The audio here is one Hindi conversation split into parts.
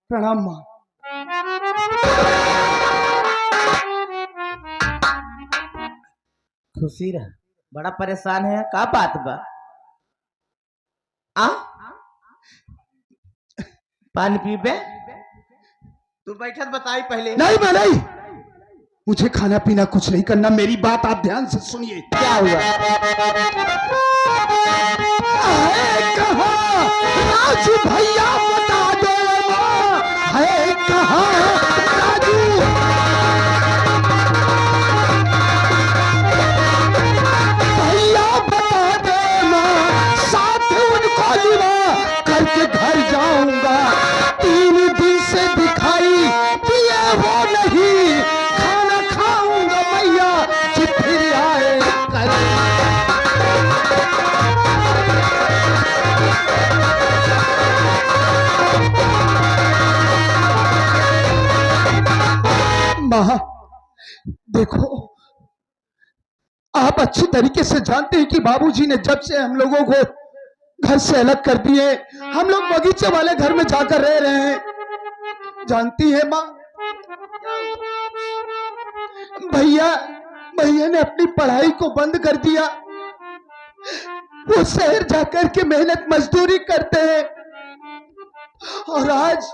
प्रणाम माँ। खुशी रह, बड़ा परेशान है, का बात बा? आ पानी पीबे? तू बैठत बताई पहले। नहीं मैं नहीं, मुझे खाना पीना कुछ नहीं करना। मेरी बात आप ध्यान से सुनिए। क्या हुआ? कहाँ राजू भैया बता दो माँ, है कहाँ राजू? भैया बता दो माँ, साथ उनको लिवा करके घर जाऊंगा। 3 दिन से दिखाई दिए वो नहीं, खाना खाऊंगा भैया कि फिर आए कर। माँ देखो, आप अच्छी तरीके से जानते हैं कि बाबूजी ने जब से हम लोगों को घर से अलग कर दिए, हम लोग बगीचे वाले घर में जाकर रह रहे हैं। जानती है माँ, भैया भैया ने अपनी पढ़ाई को बंद कर दिया। वो शहर जाकर के मेहनत मजदूरी करते हैं और आज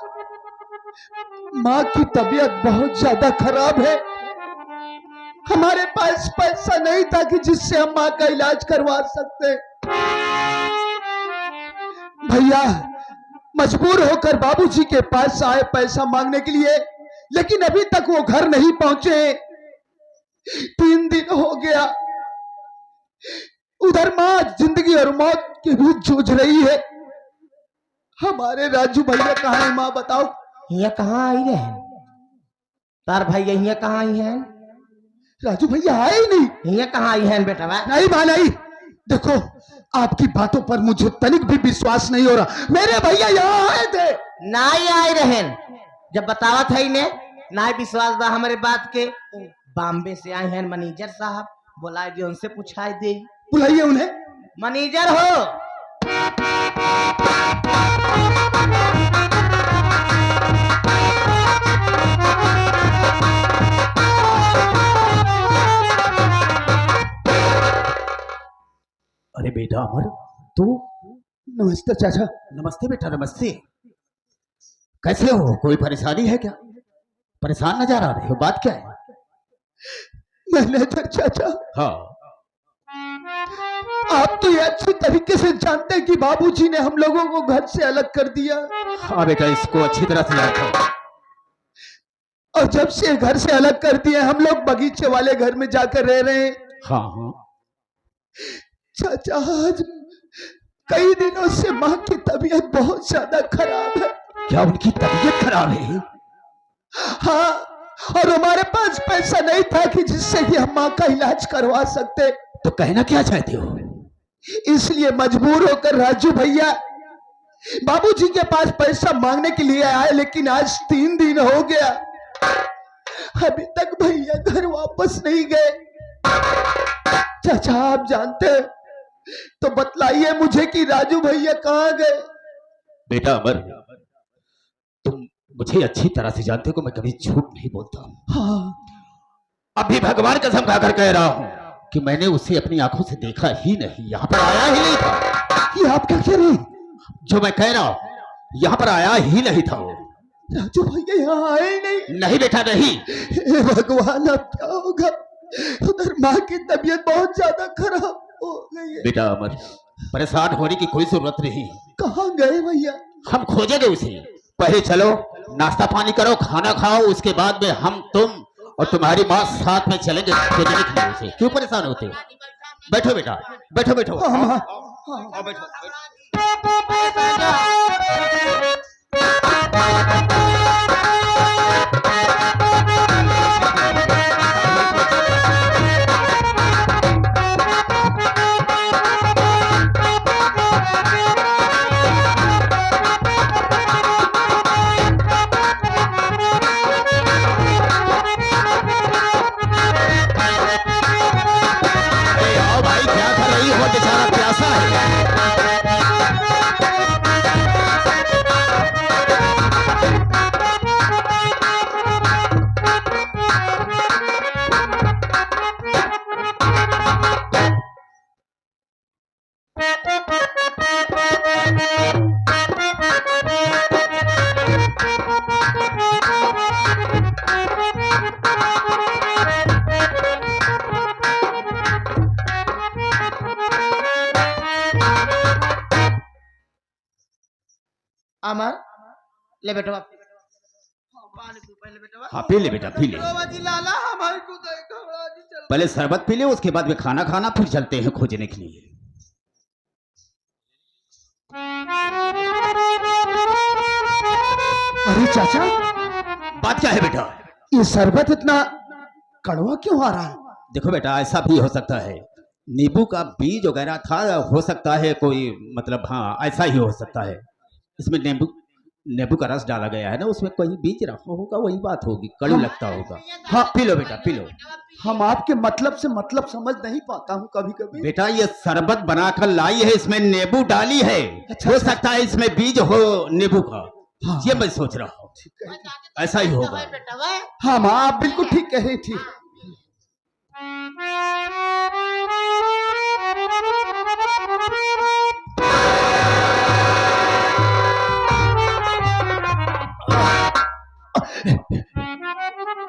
माँ की तबीयत बहुत ज्यादा खराब है। हमारे पास पैसा नहीं था कि जिससे हम माँ का इलाज करवा सकते। भैया मजबूर होकर बाबूजी के पास आए पैसा मांगने के लिए, लेकिन अभी तक वो घर नहीं पहुंचे। 3 दिन हो गया। उधर माँ जिंदगी और मौत के बीच जूझ रही है। हमारे राजू भैया कहाँ है माँ बताओ? यहाँ कहाँ आई रहे? तार भाई यहाँ कहाँ आई है? राजू भैया आए ही नहीं। यहाँ कहाँ आई है बेटा? नहीं माँ नहीं, देखो आपकी बातों पर मुझे तनिक भी विश्वास नहीं हो रहा। मेरे भैया यहाँ आए थे। नाई आए रहे, जब बतावत है ने नाई विश्वास बा हमारे बात के। बॉम्बे से आए हैं मैनेजर साहब, बुलाए दे, उनसे पूछाई दे। बुलाइए उन्हें। मैनेजर हो? अरे बेटा अमर, तू? नमस्ते चाचा। नमस्ते बेटा, नमस्ते। कैसे हो? कोई परेशानी है क्या? परेशान नजर आ रहे हो, बात क्या है? मैनेजर चाचा, हाँ। आप तो ये अच्छी तरीके से जानते हैं कि बाबूजी ने हम लोगों को घर से अलग कर दिया। हाँ बेटा, इसको अच्छी तरह से याद करो। और जब से घर से अलग कर दिए, हम लोग बगीचे वाले घर में जाकर रह रहे हैं। हाँ हाँ। चाचा आज कई दिनों से माँ की तबीयत बहुत ज्यादा खराब है। क्या उनकी तबीयत खराब है? हाँ, और हमारे पास पैसा नहीं था कि जिससे कि हम माँ का इलाज करवा सकते। तो कहना क्या चाहते हो? इसलिए मजबूर होकर राजू भैया बाबूजी के पास पैसा मांगने के लिए आए, लेकिन आज 3 दिन हो गया, अभी तक भैया घर वापस नहीं गए। चाचा आप जानते हैं तो बतलाइए मुझे कि राजू भैया कहाँ गए। बेटा अमर, तुम मुझे अच्छी तरह से जानते हो कि मैं कभी झूठ नहीं बोलता। हाँ, अभी भगवान कसम खाकर कह रहा हूँ कि मैंने उसे अपनी आंखों से देखा ही नहीं, यहाँ पर आया ही नहीं था। ये आप क्या कह रहे हैं? जो मैं कह रहा हूँ, यहाँ पर आया ही नहीं था वो। राजू भैया यहाँ आए ही नहीं? नहीं बेटा नहीं। हे भगवान, अब क्या होगा? उधर माँ की तबीयत बहुत ज्यादा खराब हो गई है। बेटा अमर, परेशान होने की कोई जरूरत नहीं। कहाँ गए भैया? हम खोजेंगे उसे। पहले चलो नाश्ता पानी करो, खाना खाओ, उसके बाद में हम तुम और तुम्हारी माँ साथ में चलेंगे खोजने के लिए उसे। क्यों परेशान होते हो? बैठो बेटा, बैठो बैठो। हाँ, हाँ, आओ बैठो। ले बेटवा पानी पी पहले बेटवा। हाँ पी ले बेटा पी ले। बाबा जी लाला हमारे को दे घबरा जी चल। पहले शरबत पी ले, उसके बाद में खाना खाना, फिर चलते हैं खोजने के लिए। अरे चाचा, बात क्या है बेटा? ये शरबत इतना कड़वा क्यों आ रहा है? देखो बेटा, ऐसा भी हो सकता है, नींबू का बीज वगैरह था, हो सकता है कोई, मतलब हाँ ऐसा ही हो सकता है। इसमें नींबू का रस डाला गया है ना, उसमें कोई बीज रखा होगा, वही बात होगी, कड़ू लगता होगा। हाँ पी लो बेटा पी लो। हम आपके मतलब से मतलब समझ नहीं पाता हूँ कभी कभी। बेटा ये शरबत बनाकर लाई है, इसमें नींबू डाली है। हो सकता है इसमें बीज हो नींबू का। हाँ, ये मैं सोच रहा हूँ ऐसा ही होगा। हाँ माँ, आप बिल्कुल ठीक कह रही थी।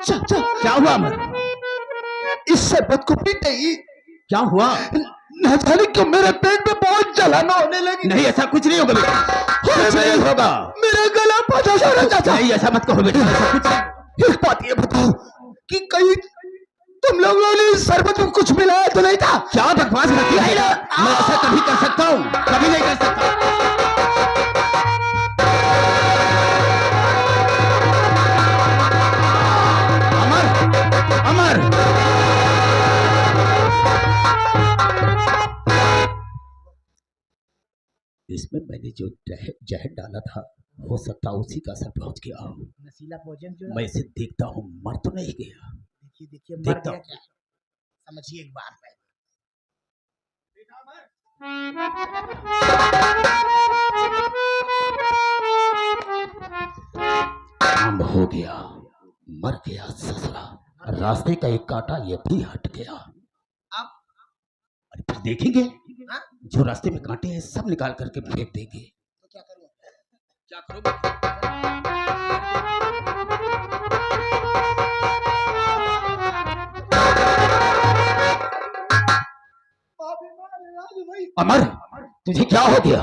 चाचा, क्या हुआ अमर? इस शरबत को पीते ही क्या हुआ? न जाने क्यों मेरे पेट में बहुत जलन होने लगी। नहीं ऐसा कुछ नहीं होगा बेटा, कुछ नहीं होगा। मेरा गला फटा जा रहा है चाचा। नहीं ऐसा मत कहो बेटा, ऐसा कुछ नहीं। एक बात ये बताओ कि कहीं तुम लोगों ने इस शरबत में कुछ मिलाया तो नहीं था? क्या बकवास करती है? मैं ऐसा कभी कर सकता हूँ? कभी नहीं कर सकता। अमर अमर इसमें मैंने जो जहर डाला था, हो सकता उसी का असर पहुंच गया हो। नशीला भोजन जो मैं इसे देखता हूँ, मर तो नहीं गया। देखिए देखिए मर देखता गया हूँ। क्या? समझिए एक बार में। काम हो गया, मर गया ससुरा। रास्ते का एक कांटा ये भी हट गया। अब और फिर देखेंगे हाँ? जो रास्ते में कांटे हैं सब निकाल करके फेंक देंगे। तो क्या करूँ? क्या करूँ? अमर तुझे क्या हो गया?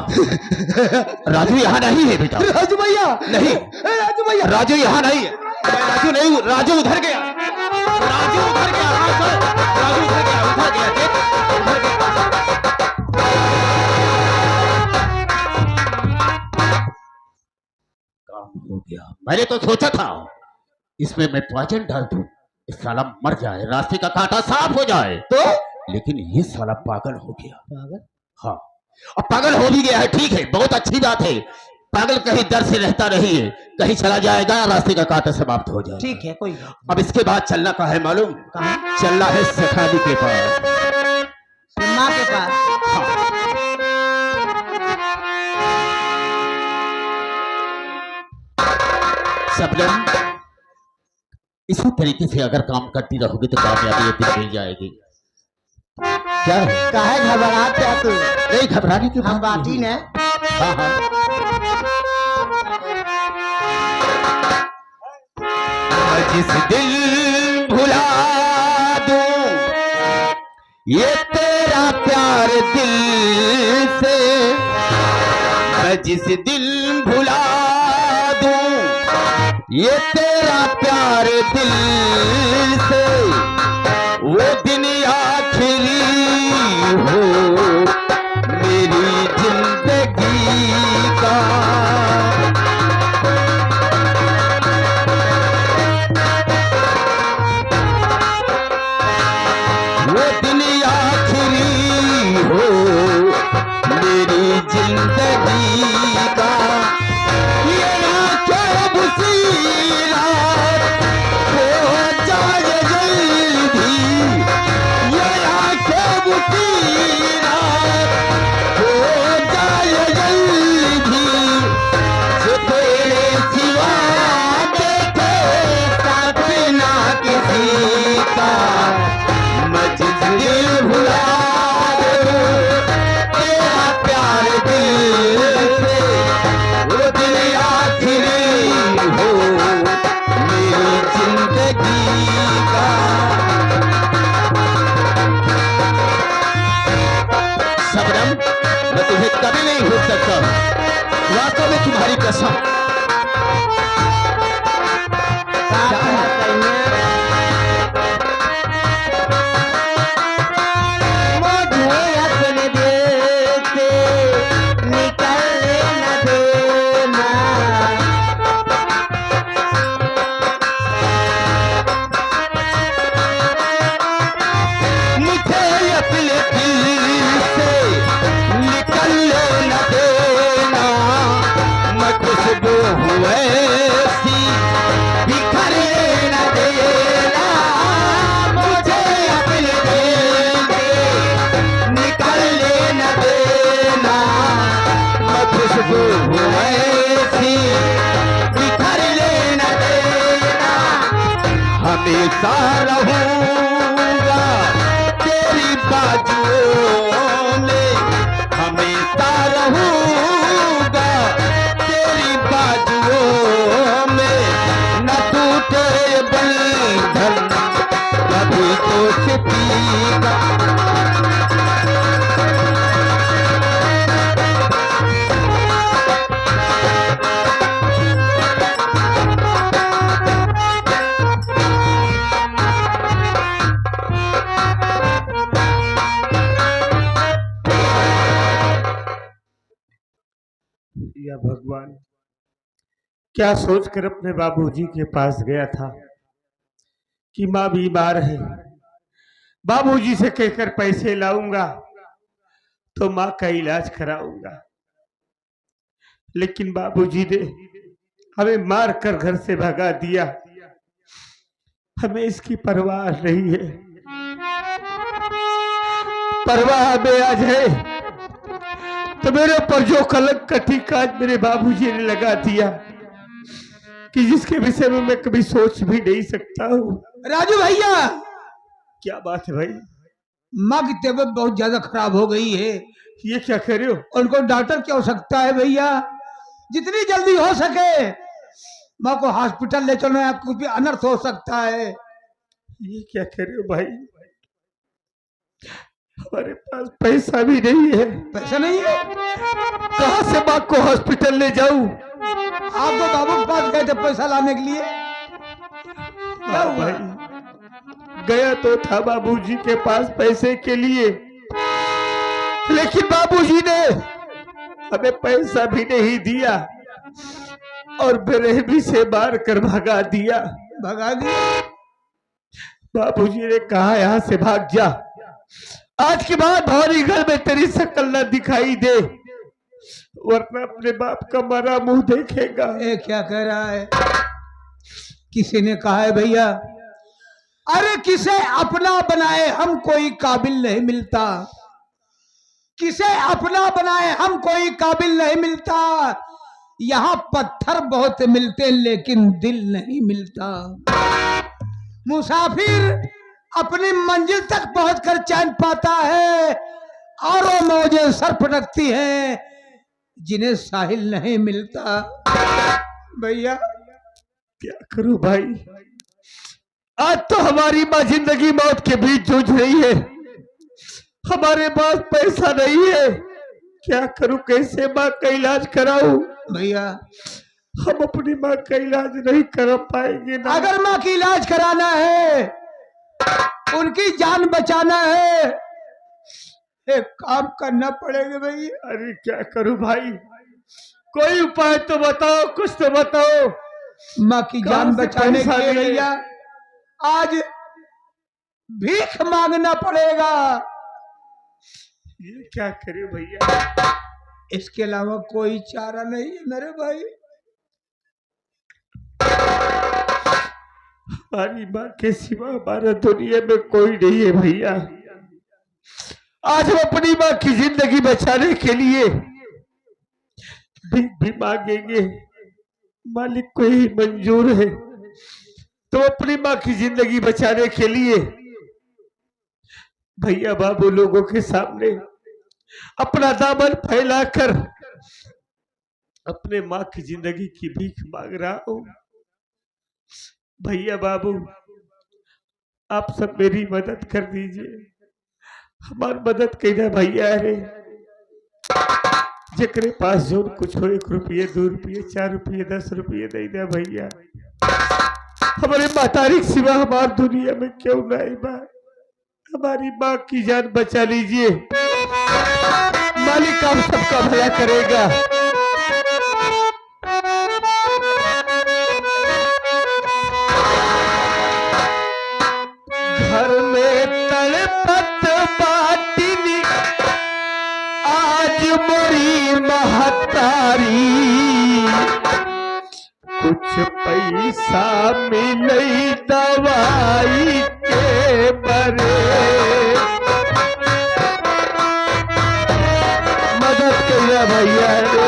राजू यहाँ नहीं है बेटा। राजू भैया, नहीं राजू भैया, राजू यहाँ नहीं है। मैं राजू नहीं हूँ, राजू उधर गया। राजू उधर गया। हाँ सर, राजू उधर गया, उधर गया, देख, उधर गया। काम हो गया। मैंने तो सोचा था इसमें मैं पॉइजन डाल दूं, इस साला मर जाए, रास्ते का कांटा साफ हो जाए, तो लेकिन ये साला पागल हो गया। पागल? हाँ, अब पागल हो भी गया है, ठीक है, बहुत अच्छी बात है। पागल कहीं डर से रहता नहीं है, कहीं चला जाएगा, रास्ते का कांटा समाप्त हो जाएगा। ठीक है, कोई बात अब इसके बाद चलना कहाँ है मालूम? कहाँ? चलना है सखानी के पास। माँ के पास। हाँ। सब लोग इसी तरीके से अगर काम करती रहोगे तो कामयाबी एक दिन मिल जाएगी। क्या है? काहे घबराते है तू? नहीं घबराने की हम बात बाटी नहीं ने। है। हाँ हाँ। जिस दिल भुला दूं ये तेरा प्यार दिल से, मैं जिस दिल भुला दूं ये तेरा प्यार दिल से, वो दिन आखिरी हो मेरी जिंदगी का। वो दिन आखिरी हो मेरी जिंदगी का। ये आंखें बुसी रात हो जाए हमेशा रहूंगा तेरी बाजुओं में, हमेशा रहूंगा तेरी बाजुओं में, न टूटे बंधन कभी दोस्ती का। या भगवान, क्या सोचकर अपने बाबूजी के पास गया था कि माँ बीमार है, बाबूजी से कहकर पैसे लाऊंगा तो माँ का इलाज कराऊंगा। लेकिन बाबूजी ने हमें मार कर घर से भगा दिया। हमें इसकी परवाह नहीं है। परवाह हमें आज है तो मेरे ऊपर जो कलंक का टीका आज मेरे बाबूजी ने लगा दिया कि जिसके विषय में मैं कभी सोच भी नहीं सकता हूँ। राजू भैया, क्या बात है भाई? माँ की तबीयत बहुत ज्यादा खराब हो गई है। ये क्या कर रहे हो? उनको डॉक्टर की आवश्यकता है भैया। जितनी जल्दी हो सके माँ को हॉस्पिटल ले चलो, कुछ भी अनर्थ हो सकता है। ये क्या कर रहे हो भाई? हमारे पास पैसा भी नहीं है। पैसा नहीं है? कहाँ से माँ को हॉस्पिटल ले जाऊं? आप तो बाबू के पास गए थे पैसा लाने के लिए। क्या हाँ हुआ? भाई, गया तो था बाबूजी के पास पैसे के लिए, लेकिन बाबूजी ने हमें पैसा भी नहीं दिया और बेरहमी से मार कर भगा दिया। भगा दिया? बाबूजी ने कहा यहाँ से भाग जा, आज के बाद भारी घर में तेरी शक्ल न दिखाई दे, वरना अपने बाप का मरा मुंह देखेगा। ये क्या कह रहा है? किसी ने कहा है भैया, अरे किसे अपना बनाए हम कोई काबिल नहीं मिलता, किसे अपना बनाए हम कोई काबिल नहीं मिलता। यहाँ पत्थर बहुत मिलते लेकिन दिल नहीं मिलता। मुसाफिर अपनी मंजिल तक पहुंचकर चैन पाता है और वो मौजें सर पटकती हैं जिन्हें साहिल नहीं मिलता। भैया क्या करूं भाई? आज तो हमारी माँ जिंदगी मौत के बीच जूझ रही है। हमारे पास पैसा नहीं है, क्या करूं? कैसे माँ का इलाज कराऊं? भैया हम अपनी माँ का इलाज नहीं करा पाएंगे ना। अगर माँ की इलाज कराना है, उनकी जान बचाना है, एक काम करना पड़ेगा भैया। अरे क्या करूं भाई? कोई उपाय तो बताओ, कुछ तो बताओ। माँ की जान बचाने के लिए भैया आज भीख मांगना पड़ेगा। ये क्या करे भैया? इसके अलावा कोई चारा नहीं है मेरे भाई। हमारी माँ के सिवा हमारा दुनिया में कोई नहीं है भैया। आज हम अपनी माँ की जिंदगी बचाने के लिए भीख भी मांगेंगे, मालिक को ही मंजूर है तो अपनी माँ की जिंदगी बचाने के लिए भैया बाबू लोगों के सामने अपना दामन फैलाकर अपने माँ की जिंदगी की भीख मांग रहा हूं। भैया बाबू, आप सब मेरी मदद कर दीजिए। हमारी मदद कईना भैया रे, जेकरे पास जो कुछ हो, 1 रुपये 2 रुपये 4 रुपये 10 रुपये दे दे भैया। हमारे मातारी के सिवा हमारी दुनिया में क्यों नहीं बा। हमारी माँ की जान बचा लीजिए, मालिक आप सबका भला करेगा। घर में तड़पत बाटिनी आज मोरी महतारी, कुछ पैसा मिले दवाई के बरे। मदद करिए भैया रे।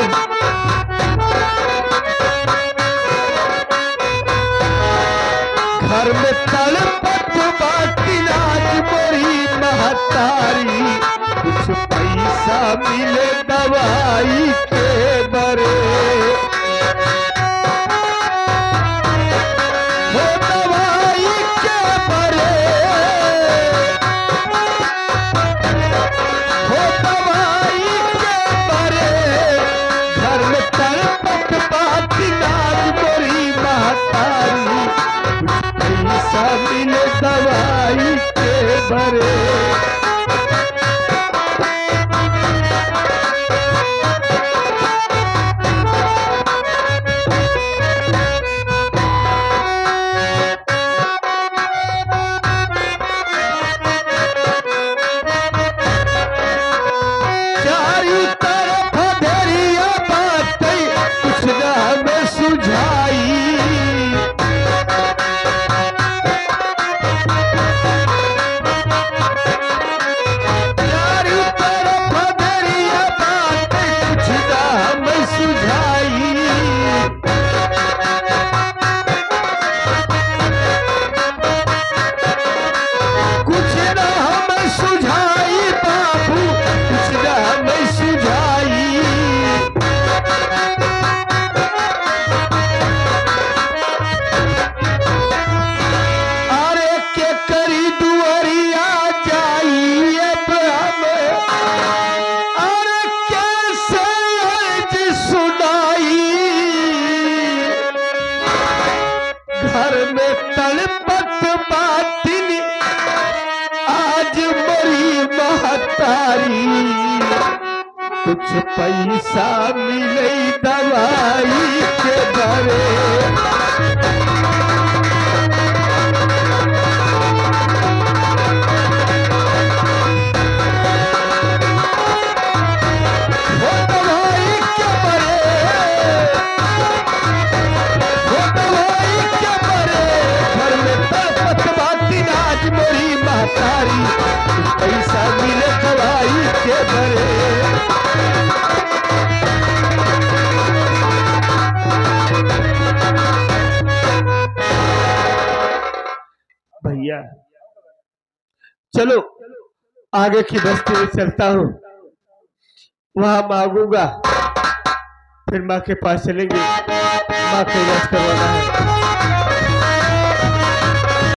घर में तड़प भरे। चारों तरफ अंधेरिया बातें कुछ न हमें सुझाई। चारों तरफ अंधेरिया बातें कुछ न हमें सुझाई। कुछ न हमें सुझाई बाबू, कुछ न हमें सुझाई। अरे के करी दुआरिया जाई अब हमें, अरे कैसे अर्ज सुनाई। घर में तड़पत बातिन आज मरी महतारी। कुछ पैसा मिले दवाई के भरे। वो दवाई के भरे, वो दवाई के भरे। घर में तड़पत बातिन आज मरी महतारी। कुछ पैसा मिले दवाई के भरे। भैया चलो आगे की बस्ती में चलता हूँ, वहां मांगूंगा, फिर माँ के पास चलेंगे। माँ का इलाज करवाना है।